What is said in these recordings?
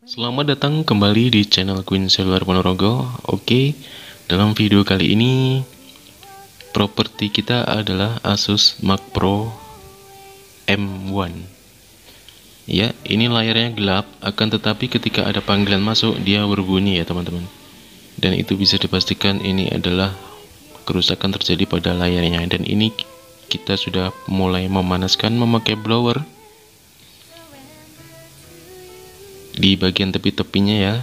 Selamat datang kembali di channel Queen Seluler Ponorogo. Oke, dalam video kali ini properti kita adalah Asus Mac Pro M1. Ya, ini layarnya gelap, akan tetapi ketika ada panggilan masuk dia berbunyi ya teman-teman. Dan itu bisa dipastikan ini adalah kerusakan terjadi pada layarnya. Dan ini kita sudah mulai memanaskan memakai blower di bagian tepi-tepinya ya.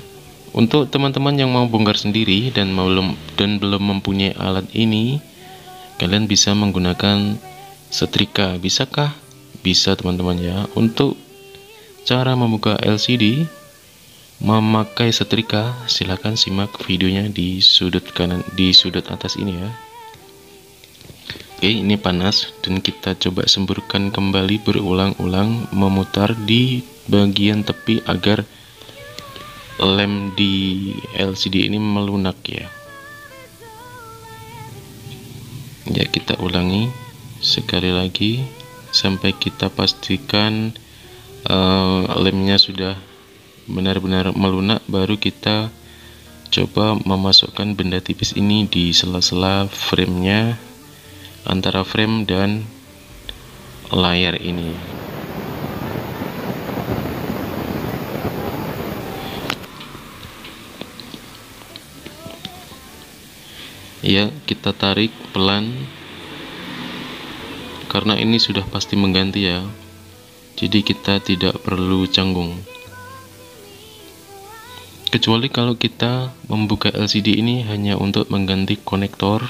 Untuk teman-teman yang mau bongkar sendiri dan belum mempunyai alat ini, kalian bisa menggunakan setrika. Bisakah? Bisa teman-teman ya. Untuk cara membuka LCD memakai setrika, silahkan simak videonya di sudut kanan, di sudut atas ini ya. Oke, ini panas dan kita coba semburkan kembali berulang-ulang, memutar di bagian tepi agar lem di LCD ini melunak ya. Ya, kita ulangi sekali lagi sampai kita pastikan lemnya sudah benar-benar melunak, baru kita coba memasukkan benda tipis ini di sela-sela framenya, antara frame dan layar ini. Ya, kita tarik pelan karena ini sudah pasti mengganti ya, jadi kita tidak perlu canggung. Kecuali kalau kita membuka LCD ini hanya untuk mengganti konektor,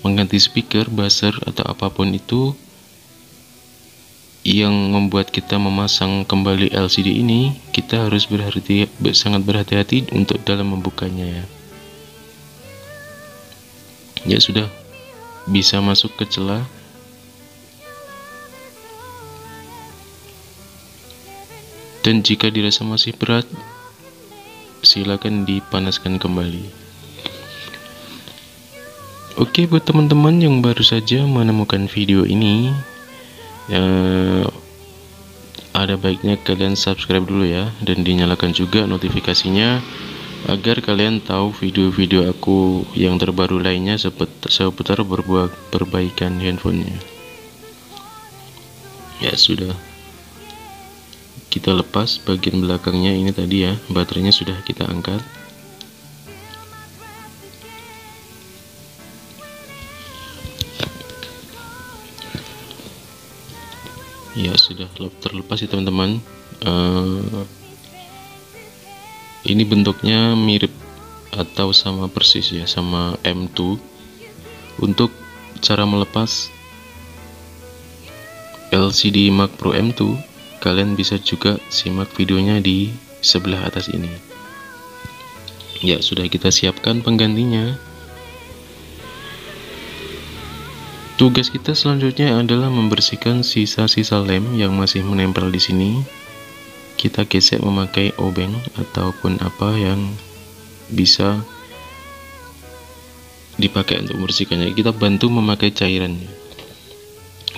mengganti speaker, buzzer atau apapun itu yang membuat kita memasang kembali LCD ini, kita harus sangat berhati-hati untuk dalam membukanya ya. Ya, sudah bisa masuk ke celah. Dan jika dirasa masih berat, silakan dipanaskan kembali. Oke, buat teman-teman yang baru saja menemukan video ini, ada baiknya kalian subscribe dulu ya, dan dinyalakan juga notifikasinya agar kalian tahu video-video aku yang terbaru lainnya seputar perbaikan handphonenya. Ya, sudah kita lepas bagian belakangnya ini tadi ya, baterainya sudah kita angkat. Ya, sudah terlepas ya teman-teman. Ini bentuknya mirip atau sama persis ya sama M2. Untuk cara melepas LCD Mac Pro M2, kalian bisa juga simak videonya di sebelah atas ini. Ya, sudah kita siapkan penggantinya. Tugas kita selanjutnya adalah membersihkan sisa-sisa lem yang masih menempel di sini. Kita gesek memakai obeng ataupun apa yang bisa dipakai untuk membersihkannya. Kita bantu memakai cairannya.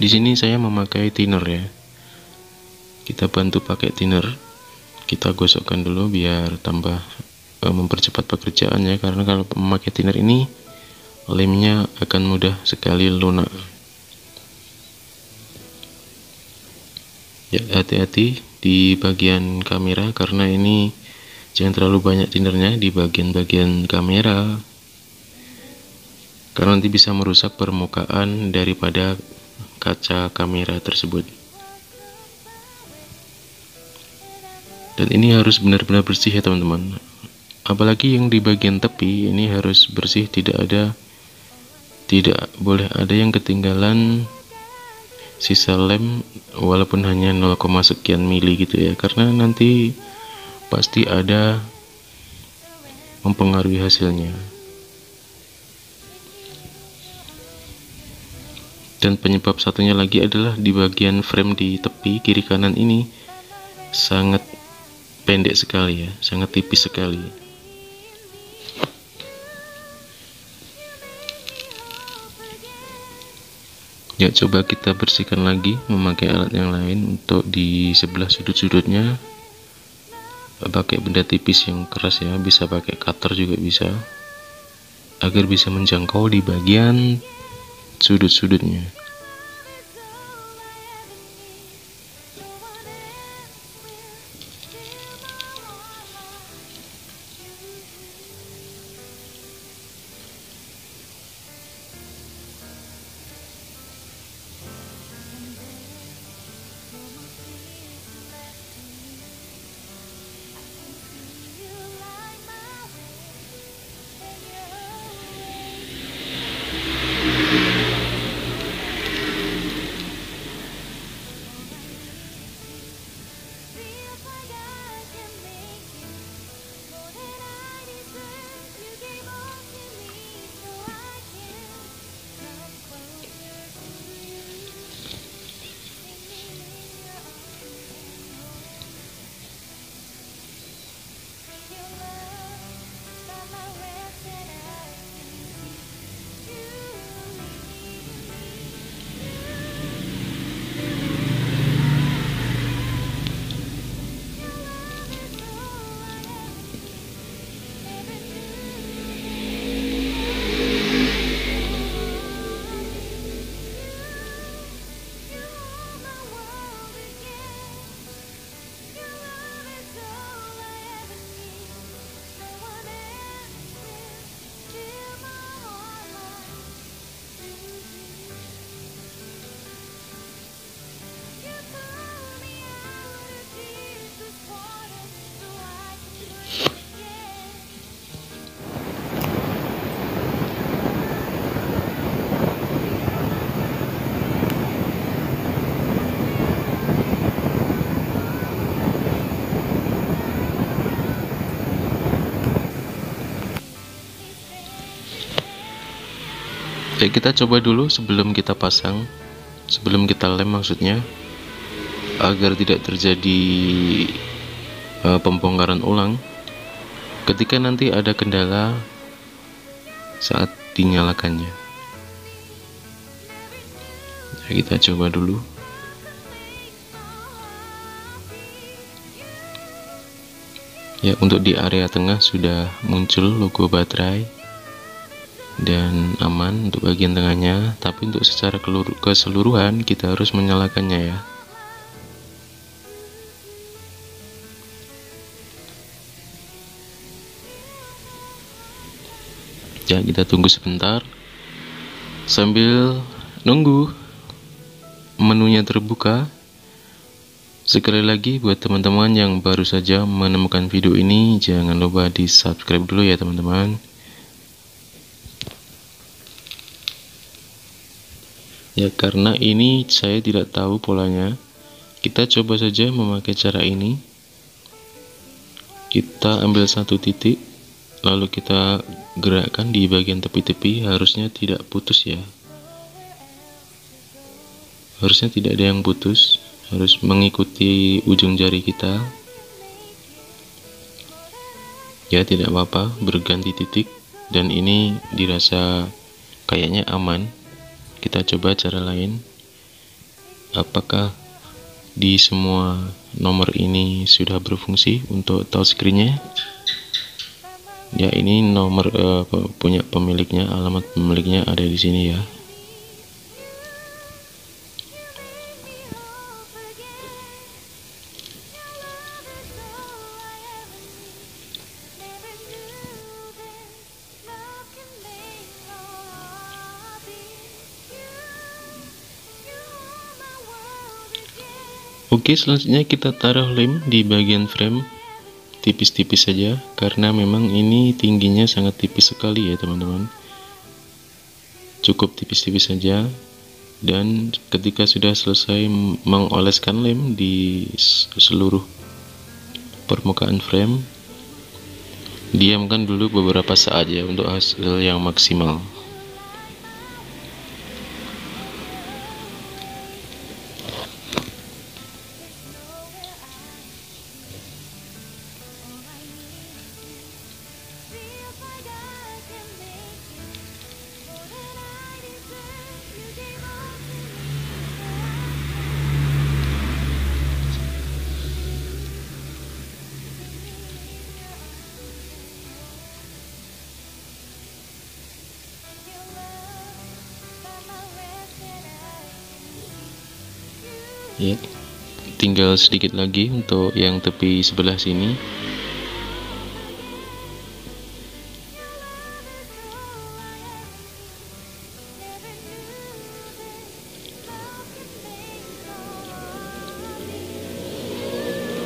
Di sini saya memakai thinner ya. Kita bantu pakai thinner. Kita gosokkan dulu biar tambah mempercepat pekerjaannya, karena kalau memakai thinner ini lemnya akan mudah sekali lunak. Ya, hati-hati di bagian kamera karena ini jangan terlalu banyak thinnernya di bagian-bagian kamera, karena nanti bisa merusak permukaan daripada kaca kamera tersebut. Dan ini harus benar-benar bersih ya teman-teman, apalagi yang di bagian tepi ini harus bersih, tidak boleh ada yang ketinggalan sisa lem walaupun hanya 0, sekian mili gitu ya, karena nanti pasti ada mempengaruhi hasilnya. Dan penyebab satunya lagi adalah di bagian frame di tepi kiri kanan ini sangat pendek sekali ya, sangat tipis sekali. Ya, coba kita bersihkan lagi memakai alat yang lain untuk di sebelah sudut-sudutnya. pakai benda tipis yang keras ya, bisa pakai cutter juga bisa, agar bisa menjangkau di bagian sudut-sudutnya. Oke, kita coba dulu sebelum kita pasang, sebelum kita lem maksudnya, agar tidak terjadi pembongkaran ulang ketika nanti ada kendala saat dinyalakannya. Nah, kita coba dulu. Ya, untuk di area tengah sudah muncul logo baterai dan aman untuk bagian tengahnya, tapi untuk secara keseluruhan kita harus menyalakannya ya. Ya, kita tunggu sebentar sambil nunggu menunya terbuka. Sekali lagi buat teman-teman yang baru saja menemukan video ini, jangan lupa di subscribe dulu ya teman-teman. Ya, karena ini saya tidak tahu polanya, kita coba saja memakai cara ini. Kita ambil satu titik, lalu kita gerakkan di bagian tepi-tepi, harusnya tidak putus ya. Harusnya tidak ada yang putus, harus mengikuti ujung jari kita. Ya, tidak apa-apa, berganti titik, dan ini dirasa kayaknya aman. Kita coba cara lain. Apakah di semua nomor ini sudah berfungsi untuk touchscreen-nya? Ya, ini nomor punya pemiliknya, alamat pemiliknya ada di sini ya. Oke, selanjutnya kita taruh lem di bagian frame tipis-tipis saja, karena memang ini tingginya sangat tipis sekali ya teman-teman. Cukup tipis-tipis saja, dan ketika sudah selesai mengoleskan lem di seluruh permukaan frame, diamkan dulu beberapa saat ya untuk hasil yang maksimal. Ya, tinggal sedikit lagi untuk yang tepi sebelah sini.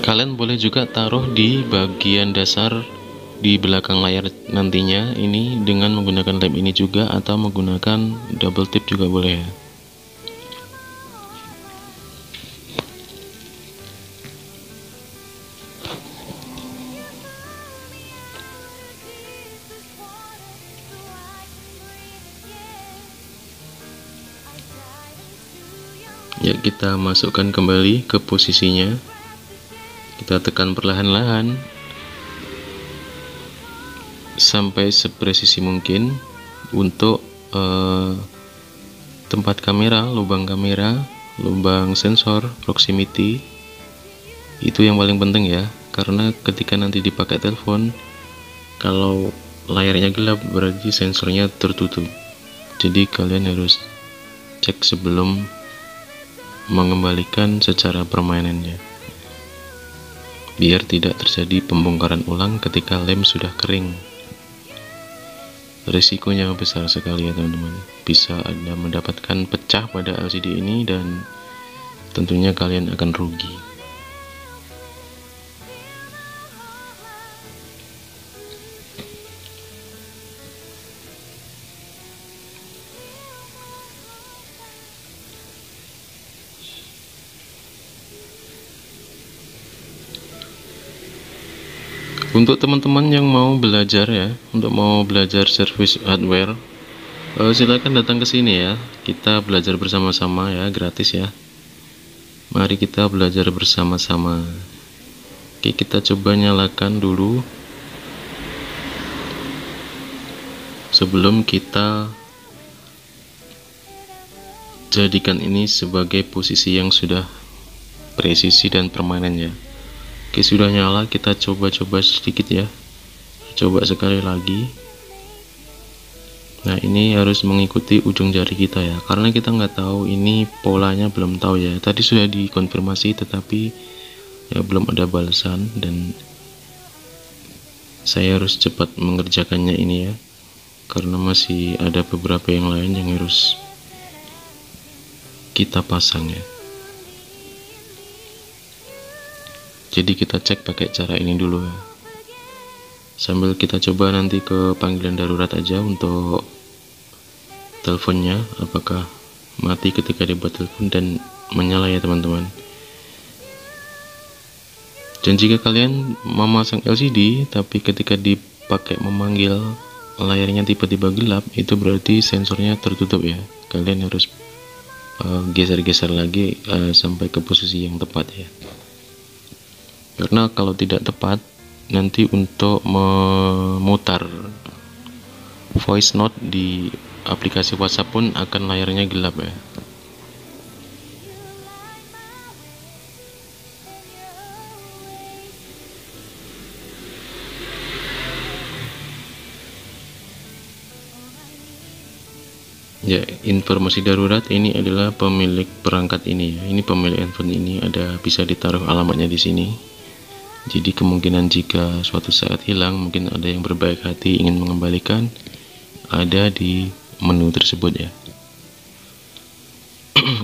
Kalian boleh juga taruh di bagian dasar di belakang layar nantinya ini dengan menggunakan lem ini juga, atau menggunakan double tip juga boleh ya. Ya, kita masukkan kembali ke posisinya. Kita tekan perlahan-lahan sampai sepresisi mungkin untuk tempat kamera, lubang sensor, proximity. Itu yang paling penting ya, karena ketika nanti dipakai telepon, kalau layarnya gelap berarti sensornya tertutup. Jadi kalian harus cek sebelum mengembalikan secara permainannya, biar tidak terjadi pembongkaran ulang ketika lem sudah kering. Risikonya besar sekali ya teman-teman, bisa Anda mendapatkan pecah pada LCD ini dan tentunya kalian akan rugi. Untuk teman-teman yang mau belajar ya, mau belajar service hardware, silakan datang ke sini ya. Kita belajar bersama-sama ya, gratis ya. Mari kita belajar bersama-sama. Oke, kita coba nyalakan dulu sebelum kita jadikan ini sebagai posisi yang sudah presisi dan permanen ya. Oke, sudah nyala, kita coba sedikit ya. Coba sekali lagi. Nah, ini harus mengikuti ujung jari kita ya, karena kita nggak tahu ini polanya, belum tahu ya. Tadi sudah dikonfirmasi tetapi ya belum ada balasan, dan saya harus cepat mengerjakannya ini ya, karena masih ada beberapa yang lain yang harus kita pasang ya. Jadi kita cek pakai cara ini dulu ya, sambil kita coba nanti ke panggilan darurat aja untuk teleponnya, apakah mati ketika dibuat telepon dan menyala ya teman-teman. Dan jika kalian memasang LCD tapi ketika dipakai memanggil layarnya tiba-tiba gelap, itu berarti sensornya tertutup ya. Kalian harus geser-geser lagi sampai ke posisi yang tepat ya. Karena kalau tidak tepat, nanti untuk memutar voice note di aplikasi WhatsApp pun akan layarnya gelap ya. Ya, informasi darurat ini adalah pemilik perangkat ini ya. Ini pemilik handphone ini, ada bisa ditaruh alamatnya di sini. Jadi kemungkinan jika suatu saat hilang, mungkin ada yang berbaik hati ingin mengembalikan, ada di menu tersebut ya.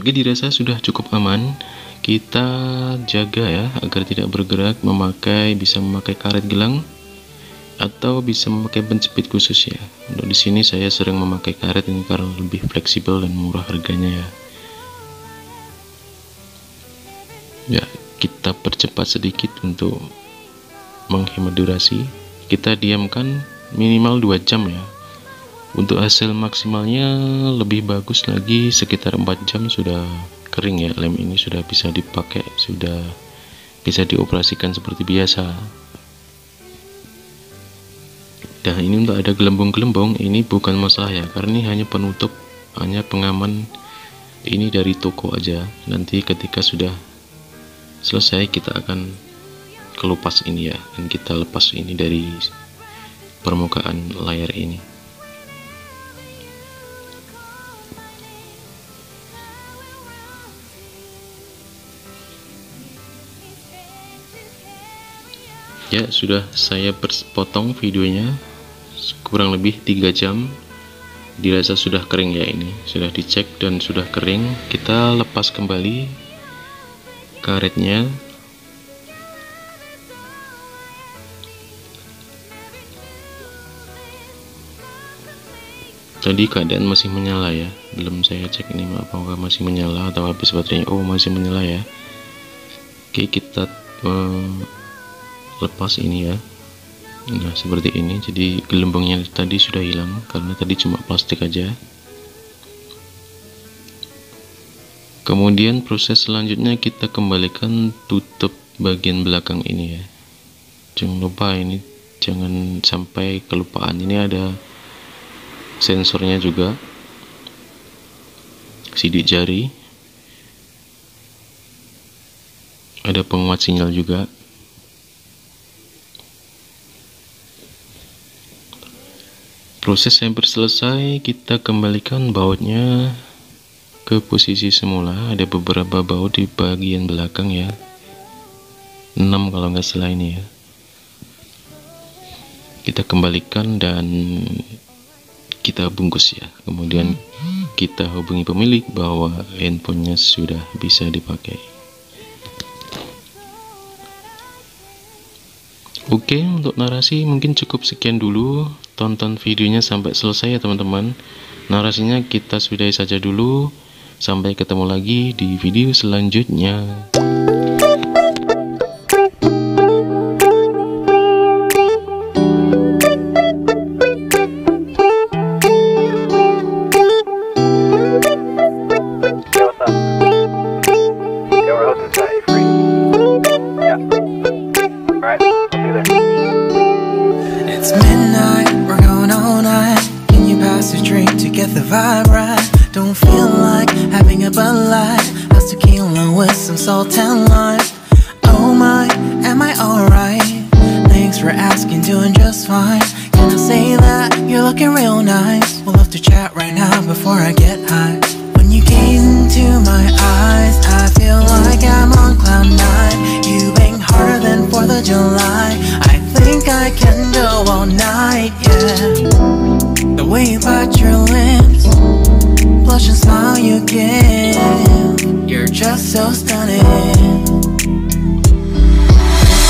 Oke, dirasa sudah cukup aman. Kita jaga ya agar tidak bergerak, bisa memakai karet gelang atau bisa memakai penjepit khusus ya. Untuk di sini saya sering memakai karet ini karena lebih fleksibel dan murah harganya ya. Ya, kita percepat sedikit untuk menghemat durasi. Kita diamkan minimal 2 jam ya. Untuk hasil maksimalnya lebih bagus lagi, sekitar 4 jam sudah kering ya. Lem ini sudah bisa dipakai, sudah bisa dioperasikan seperti biasa. Nah, ini untuk ada gelembung-gelembung ini bukan masalah ya, karena ini hanya penutup, hanya pengaman ini dari toko aja. Nanti ketika sudah selesai kita akan kelupas ini ya, dan kita lepas ini dari permukaan layar ini. Ya, sudah saya potong videonya kurang lebih 3 jam. Dirasa sudah kering ya, ini sudah dicek dan sudah kering. Kita lepas kembali karetnya. Tadi keadaan masih menyala ya, belum saya cek ini apakah masih menyala atau habis baterainya. Oh, masih menyala ya. Oke, kita lepas ini ya. Nah, seperti ini. Jadi gelembungnya tadi sudah hilang karena tadi cuma plastik aja. Kemudian proses selanjutnya kita kembalikan tutup bagian belakang ini ya. Jangan lupa ini, jangan sampai kelupaan. Ini ada sensornya juga, sidik jari, ada penguat sinyal juga. Proses hampir selesai, kita kembalikan bautnya ke posisi semula. Ada beberapa baut di bagian belakang ya, 6 kalau nggak salah ini ya. Kita kembalikan dan kita bungkus ya. Kemudian kita hubungi pemilik bahwa handphonenya sudah bisa dipakai. Oke, untuk narasi mungkin cukup sekian dulu. Tonton videonya sampai selesai ya teman-teman. Narasinya kita sudahi saja dulu. Sampai ketemu lagi di video selanjutnya. It's midnight, we're going all night. Can you pass a drink to get the vibe right? Don't feel like having a Bud Light. How's tequila with some salt and lime? Oh my, am I alright? Thanks for asking, doing just fine. Can I say that you're looking real nice? We'll have to chat right now before I get high. When you gaze into my eyes, I feel like I'm on cloud 9. You bang harder than 4th of July. I think I can go all night, yeah. The way you bite your lips, blush and smile you give, you're just so stunning.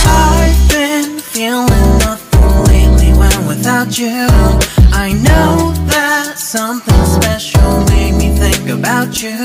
I've been feeling nothing lately when without you. I know that something special made me think about you.